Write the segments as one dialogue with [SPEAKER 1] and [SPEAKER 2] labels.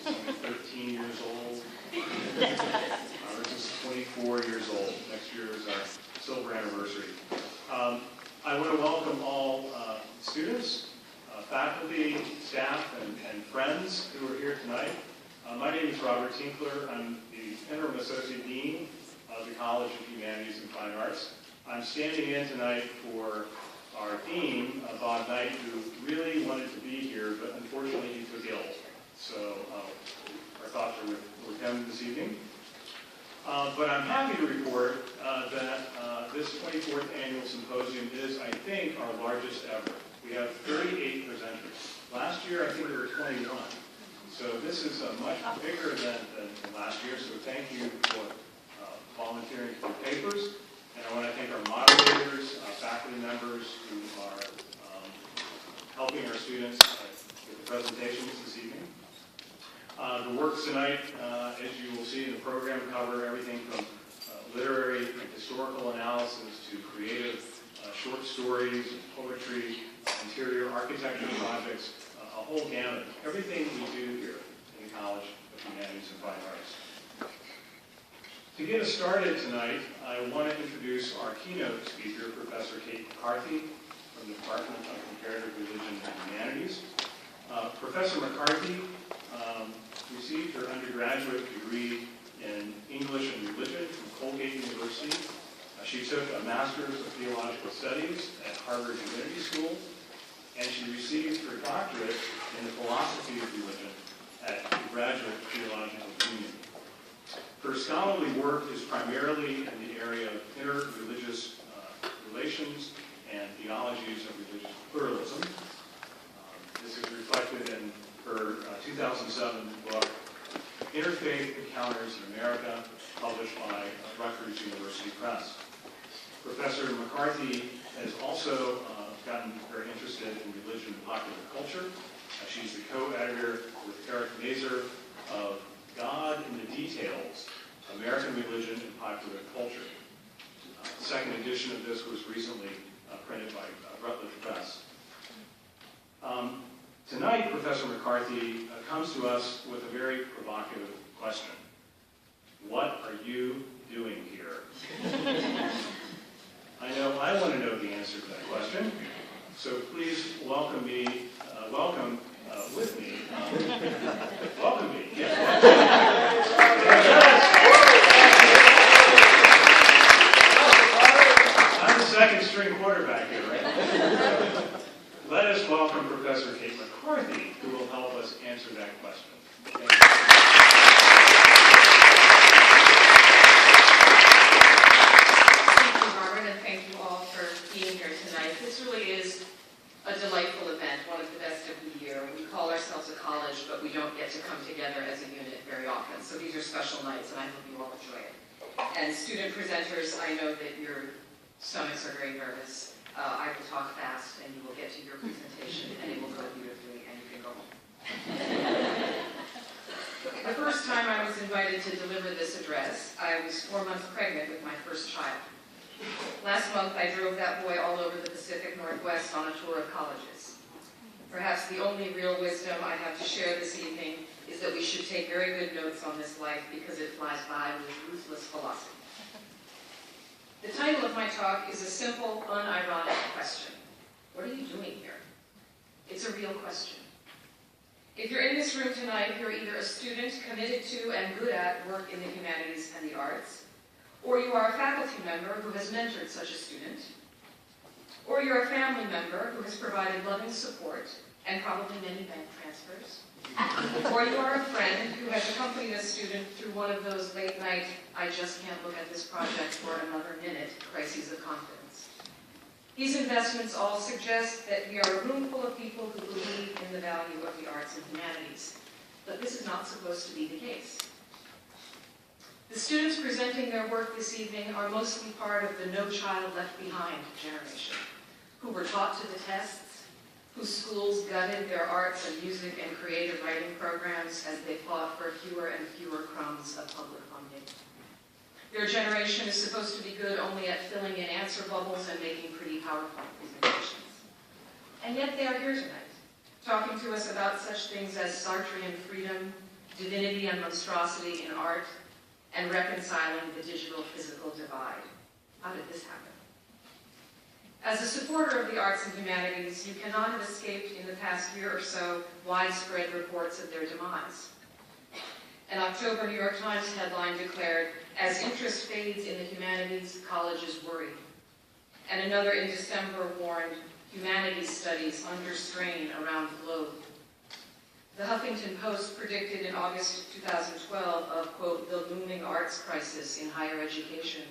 [SPEAKER 1] only 13 years old. Ours is 24 years old. Next year is our silver anniversary. I want to welcome all students, faculty, staff, and friends who are here tonight. My name is Robert Tinkler. I'm the Interim Associate Dean of the College of Humanities and Fine Arts. I'm standing in tonight for our Dean, Bob Knight, who really wanted to be here, but unfortunately he took ill. So our thoughts are with him this evening. But I'm happy to report that this 24th Annual Symposium is, I think, our largest ever. We have 38 presenters. Last year, I think there were 21. So this is much bigger than last year, so thank you for volunteering for the papers. And I want to thank our moderators, faculty members who are helping our students with the presentations this evening. The works tonight, as you will see in the program, cover everything from literary and historical analysis to creative short stories, poetry, interior architecture projects, a whole gamut. Everything we do here in the College of Humanities and Fine Arts. To get us started tonight, I want to introduce our keynote speaker, Professor Kate McCarthy from the Department of Comparative Religion and Humanities. Professor McCarthy received her undergraduate degree in English and Religion from Colgate University. She took a Master's of Theological Studies at Harvard Divinity School, and she received her doctorate in the philosophy of religion at the Graduate Theological Union. Her scholarly work is primarily in the area of interreligious relations and theologies of religious pluralism. This is reflected in her 2007 book, Interfaith Encounters in America, published by Rutgers University Press. Professor McCarthy has also gotten very interested in religion and popular culture. She's the co-editor with Eric Mazer of God in the Details, American Religion and Popular Culture. The second edition of this was recently printed by Routledge Press. Tonight, Professor McCarthy comes to us with a very provocative question. What are you doing here? I know I want to know the answer to that question, so please welcome with me, welcome me, yes. I'm the second string quarterback here, right? Let us welcome Professor Kate McCarthy, who will help us answer that question. Thank you.
[SPEAKER 2] Thank you, Robert, and thank you all for being here tonight. This really is a delightful event, one of the best of the year. We call ourselves a college, but we don't get to come together as a unit very often. So these are special nights, and I hope you all enjoy it. And student presenters, I know that your stomachs are very nervous. I will talk fast, and you will get to your presentation, and it will go beautifully, and you can go home. The first time I was invited to deliver this address, I was 4 months pregnant with my first child. Last month, I drove that boy all over the Pacific Northwest on a tour of colleges. Perhaps the only real wisdom I have to share this evening is that we should take very good notes on this life because it flies by with ruthless velocity. The title of my talk is a simple, unironic question. What are you doing here? It's a real question. If you're in this room tonight, you're either a student committed to and good at work in the humanities and the arts, or you are a faculty member who has mentored such a student, or you're a family member who has provided loving support and probably many bank transfers, or you are a friend who has accompanied a student through one of those late-night, I just can't look at this project for another minute crises of confidence. These investments all suggest that we are a room full of people who believe in the value of the arts and humanities. But this is not supposed to be the case. The students presenting their work this evening are mostly part of the No Child Left Behind generation, who were taught to the tests, whose schools gutted their arts and music and creative writing programs as they fought for fewer and fewer crumbs of public funding. Your generation is supposed to be good only at filling in answer bubbles and making pretty PowerPoint presentations. And yet they are here tonight, talking to us about such things as Sartrean freedom, divinity and monstrosity in art, and reconciling the digital-physical divide. How did this happen? As a supporter of the arts and humanities, you cannot have escaped in the past year or so widespread reports of their demise. An October New York Times headline declared, "As interest fades in the humanities, colleges worry." And another in December warned, "Humanities studies under strain around the globe." The Huffington Post predicted in August 2012 of, quote, "the looming arts crisis in higher education,"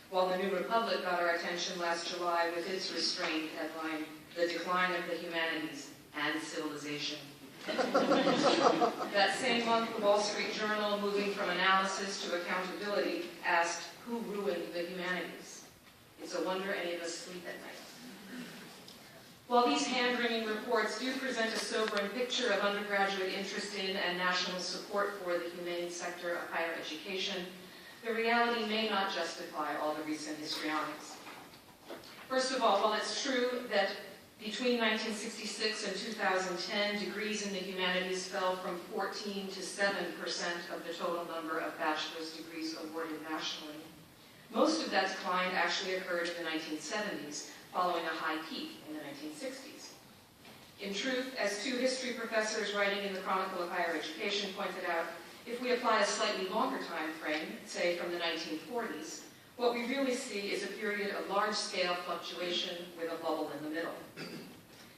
[SPEAKER 2] while the New Republic got our attention last July with its restrained headline, "The decline of the humanities and civilization." That same month, the Wall Street Journal, moving from analysis to accountability, asked, "Who ruined the humanities?" It's a wonder any of us sleep at night. While these hand-wringing reports do present a sobering picture of undergraduate interest in and national support for the humane sector of higher education, the reality may not justify all the recent histrionics. First of all, while it's true that between 1966 and 2010, degrees in the humanities fell from 14 to 7% of the total number of bachelor's degrees awarded nationally, most of that decline actually occurred in the 1970s, following a high peak in the 1960s. In truth, as two history professors writing in the Chronicle of Higher Education pointed out, if we apply a slightly longer time frame, say from the 1940s, what we really see is a period of large-scale fluctuation with a bubble in the middle.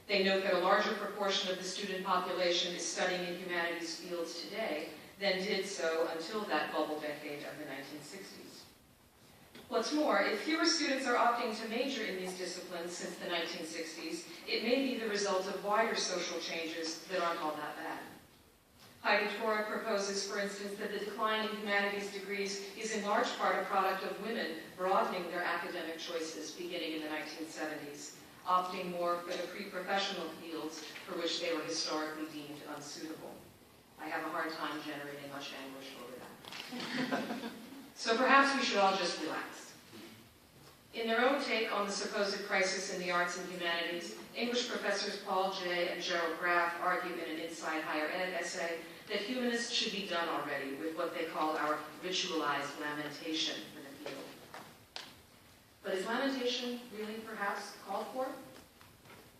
[SPEAKER 2] They note that a larger proportion of the student population is studying in humanities fields today than did so until that bubble decade of the 1960s. What's more, if fewer students are opting to major in these disciplines since the 1960s, it may be the result of wider social changes that aren't all that bad. Heidi Torah proposes, for instance, that the decline in humanities degrees is in large part a product of women broadening their academic choices beginning in the 1970s, opting more for the pre-professional fields for which they were historically deemed unsuitable. I have a hard time generating much anguish over that. So perhaps we should all just relax. In their own take on the supposed crisis in the arts and humanities, English professors Paul Jay and Gerald Graff argue in an Inside Higher Ed essay that humanists should be done already with what they call our ritualized lamentation for the field. But is lamentation really perhaps called for?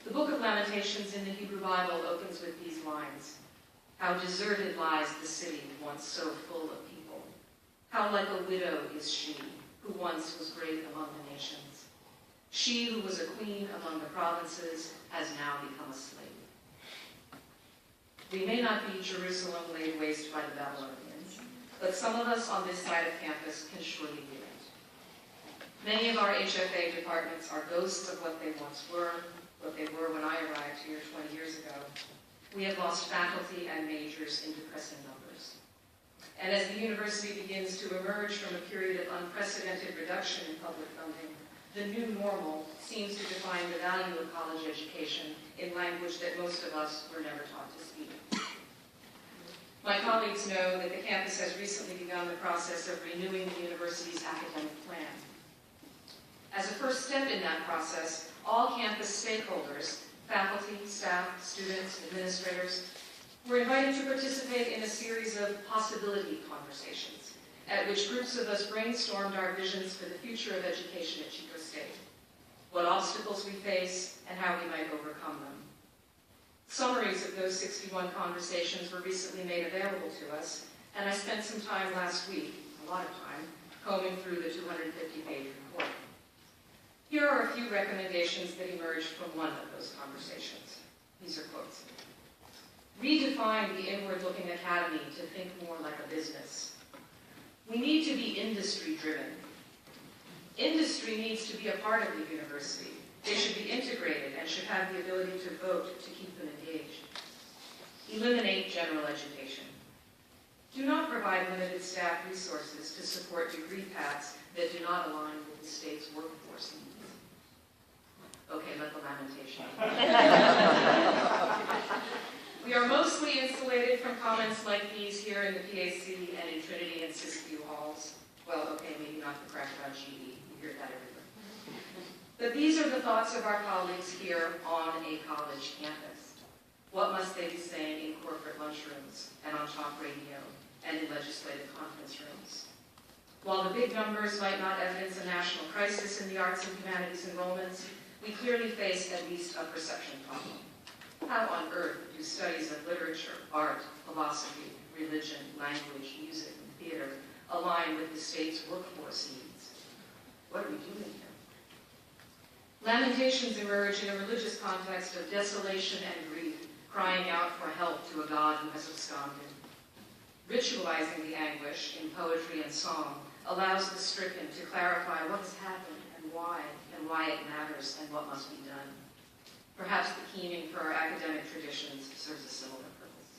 [SPEAKER 2] The book of Lamentations in the Hebrew Bible opens with these lines. "How deserted lies the city once so full of people. How like a widow is she, who once was great among the nations. She who was a queen among the provinces has now become a slave." We may not be Jerusalem laid waste by the Babylonians, but some of us on this side of campus can surely do it. Many of our HFA departments are ghosts of what they once were, what they were when I arrived here 20 years ago. We have lost faculty and majors in depressing numbers. And as the university begins to emerge from a period of unprecedented reduction in public funding, the new normal seems to define the value of college education in language that most of us were never taught to speak. My colleagues know that the campus has recently begun the process of renewing the university's academic plan. As a first step in that process, all campus stakeholders, faculty, staff, students, administrators, were invited to participate in a series of possibility conversations, at which groups of us brainstormed our visions for the future of education at Chico State, what obstacles we face, and how we might overcome them. Summaries of those 61 conversations were recently made available to us, and I spent some time last week, a lot of time, combing through the 250-page report. Here are a few recommendations that emerged from one of those conversations. These are quotes. Redefine the inward-looking academy to think more like a business. We need to be industry-driven. Industry needs to be a part of the university. They should be integrated and should have the ability to vote to keep them engaged. Eliminate general education. Do not provide limited staff resources to support degree paths that do not align with the state's workforce needs. Okay, let the lamentation. We are mostly insulated from comments like these here in the PAC and in Trinity and Siskiyou halls. Well, okay, maybe not the crack about GE. You hear that everywhere. But these are the thoughts of our colleagues here on a college campus. What must they be saying in corporate lunchrooms and on talk radio and in legislative conference rooms. While the big numbers might not evidence a national crisis in the arts and humanities enrollments, we clearly face at least a perception problem. How on earth do studies of literature, art, philosophy, religion, language, music, and theater align with the state's workforce needs? What are we doing here? Lamentations emerge in a religious context of desolation and grief, crying out for help to a God who has absconded. Ritualizing the anguish in poetry and song allows the stricken to clarify what has happened and why it matters and what must be done. Perhaps the keening for our academic traditions serves a similar purpose.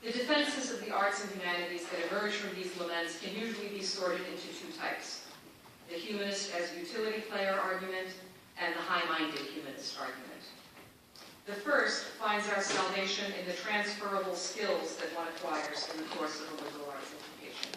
[SPEAKER 2] The defenses of the arts and humanities that emerge from these laments can usually be sorted into two types: the humanist as utility player argument and the high-minded humanist argument. The first finds our salvation in the transferable skills that one acquires in the course of a liberal arts education.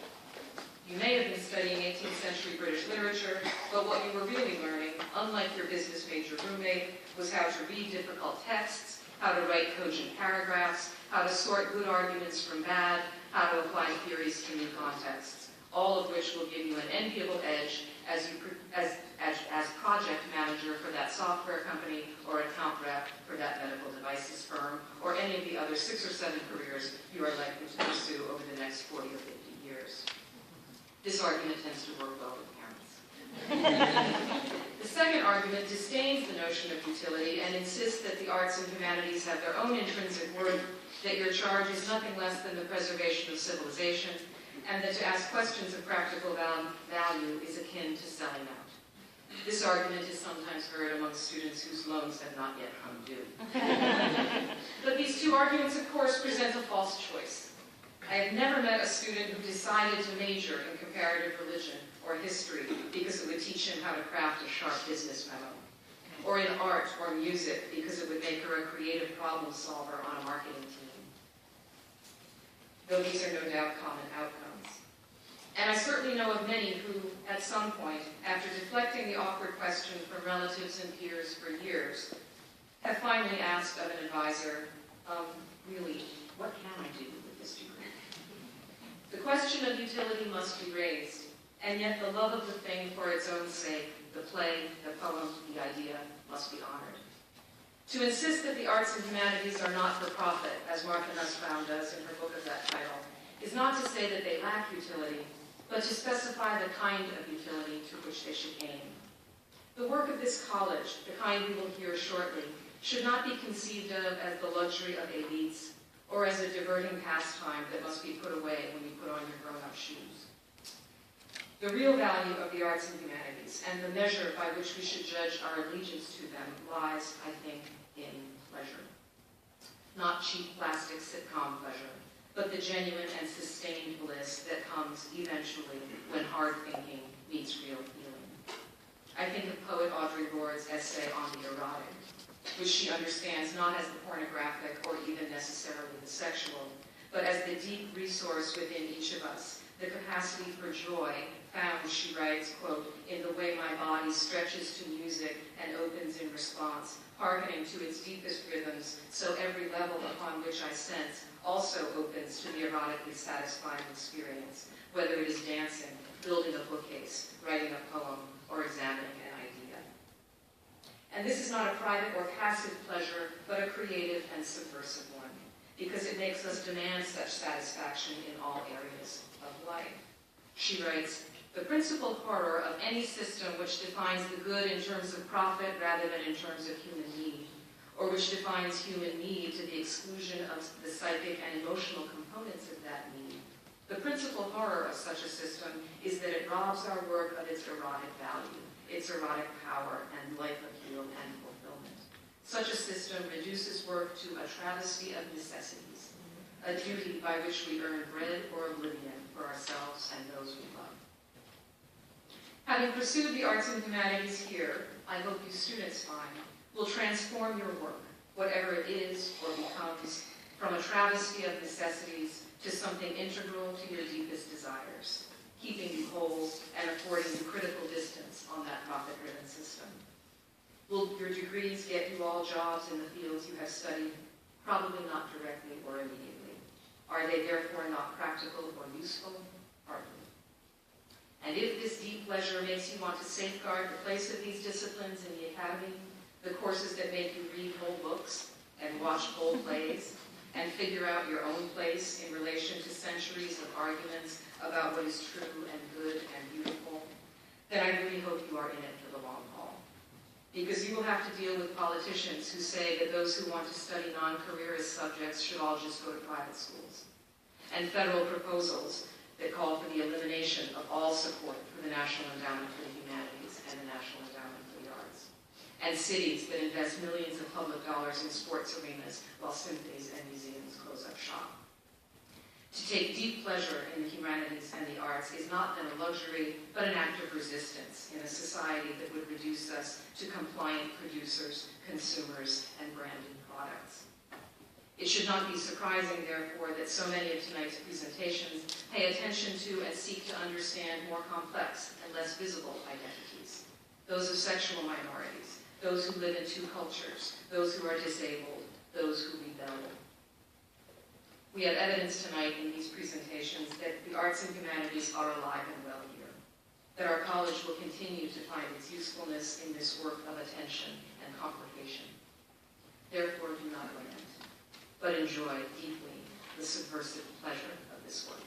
[SPEAKER 2] You may have been studying 18th century British literature, but what you were really learning, unlike your business major roommate, was how to read difficult texts, how to write cogent paragraphs, how to sort good arguments from bad, how to apply theories to new contexts, all of which will give you an enviable edge as project manager for that software company or account rep for that medical devices firm or any of the other 6 or 7 careers you are likely to pursue over the next 40 or 50 years. This argument tends to work well with parents. The second argument disdains the notion of utility and insists that the arts and humanities have their own intrinsic worth, that your charge is nothing less than the preservation of civilization, and that to ask questions of practical value is akin to selling out. This argument is sometimes heard among students whose loans have not yet come due. But these two arguments, of course, present a false choice. I have never met a student who decided to major in comparative religion or history because it would teach him how to craft a sharp business memo, or in art or music because it would make her a creative problem solver on a marketing team, though these are no doubt common outcomes. And I certainly know of many who, at some point, after deflecting the awkward question from relatives and peers for years, have finally asked of an advisor, really, what can I do with this degree? The question of utility must be raised, and yet the love of the thing for its own sake, the play, the poem, the idea, must be honored. To insist that the arts and humanities are not for profit, as Martha Nussbaum does in her book of that title, is not to say that they lack utility, but to specify the kind of utility to which they should aim. The work of this college, the kind we will hear shortly, should not be conceived of as the luxury of elites or as a diverting pastime that must be put away when you put on your grown-up shoes. The real value of the arts and humanities and the measure by which we should judge our allegiance to them lies, I think, in pleasure. Not cheap plastic sitcom pleasure, but the genuine and sustained bliss that comes eventually when hard thinking meets real feeling. I think of poet Audre Lorde's essay on the erotic, which she understands not as the pornographic or even necessarily the sexual, but as the deep resource within each of us, the capacity for joy found, she writes, quote, in the way my body stretches to music and opens in response, hearkening to its deepest rhythms, so every level upon which I sense also opens to the erotically satisfying experience, whether it is dancing, building a bookcase, writing a poem, or examining an idea. And this is not a private or passive pleasure, but a creative and subversive one, because it makes us demand such satisfaction in all areas of life. She writes, the principal horror of any system which defines the good in terms of profit rather than in terms of human need, or which defines human need to the exclusion of the psychic and emotional components of that need. The principal horror of such a system is that it robs our work of its erotic value, its erotic power, and life appeal and fulfillment. Such a system reduces work to a travesty of necessities, a duty by which we earn bread or oblivion for ourselves and those we love. Having pursued the arts and humanities here, I hope you students find, will transform your work, whatever it is or becomes, from a travesty of necessities to something integral to your deepest desires, keeping you whole and affording you critical distance on that profit-driven system. Will your degrees get you all jobs in the fields you have studied? Probably not directly or immediately. Are they therefore not practical or useful? Hardly. And if this deep pleasure makes you want to safeguard the place of these disciplines in the academy, the courses that make you read whole books and watch whole plays, and figure out your own place in relation to centuries of arguments about what is true and good and beautiful, then I really hope you are in it for the long haul. Because you will have to deal with politicians who say that those who want to study non-careerist subjects should all just go to private schools, and federal proposals that call for the elimination of all support for the National Endowment for the Humanities and the National Endowment for the Arts, and cities that invest millions of public dollars in sports arenas while symphonies and museums close up shop. To take deep pleasure in the humanities and the arts is not then a luxury, but an act of resistance in a society that would reduce us to compliant producers, consumers, and branded products. It should not be surprising, therefore, that so many of tonight's presentations pay attention to and seek to understand more complex and less visible identities, those of sexual minorities, those who live in two cultures, those who are disabled, those who rebel. We have evidence tonight in these presentations that the arts and humanities are alive and well here, that our college will continue to find its usefulness in this work of attention and complication. Therefore, do not lament, but enjoy deeply the subversive pleasure of this work.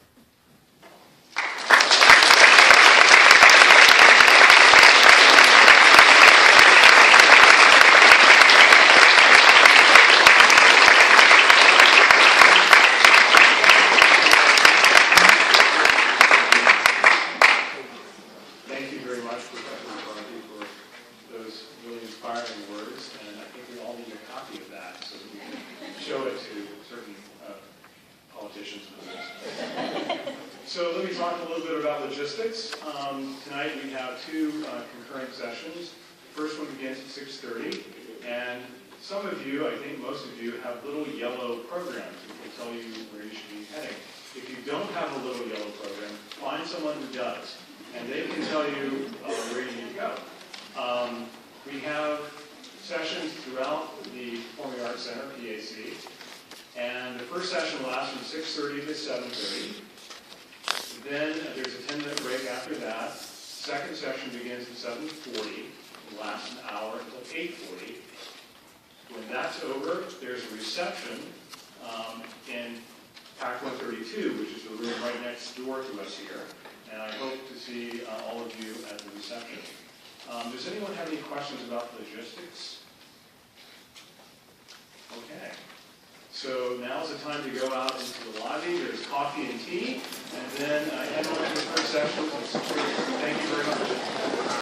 [SPEAKER 1] So let me talk a little bit about logistics. Tonight we have two concurrent sessions. The first one begins at 6:30, and some of you, I think most of you, have little yellow programs that will tell you where you should be heading. If you don't have a little yellow program, find someone who does, and they can tell you where you need to go. We have sessions throughout the Performing Arts Center, PAC, and the first session lasts from 6:30 to 7:30. Then there's a 10-minute break after that. Second session begins at 7:40, lasts an hour until 8:40. When that's over, there's a reception in PAC 132, which is the room right next door to us here. And I hope to see all of you at the reception. Does anyone have any questions about logistics? Okay. So now's the time to go out into the lobby. There's coffee and tea, and then head on to the first session.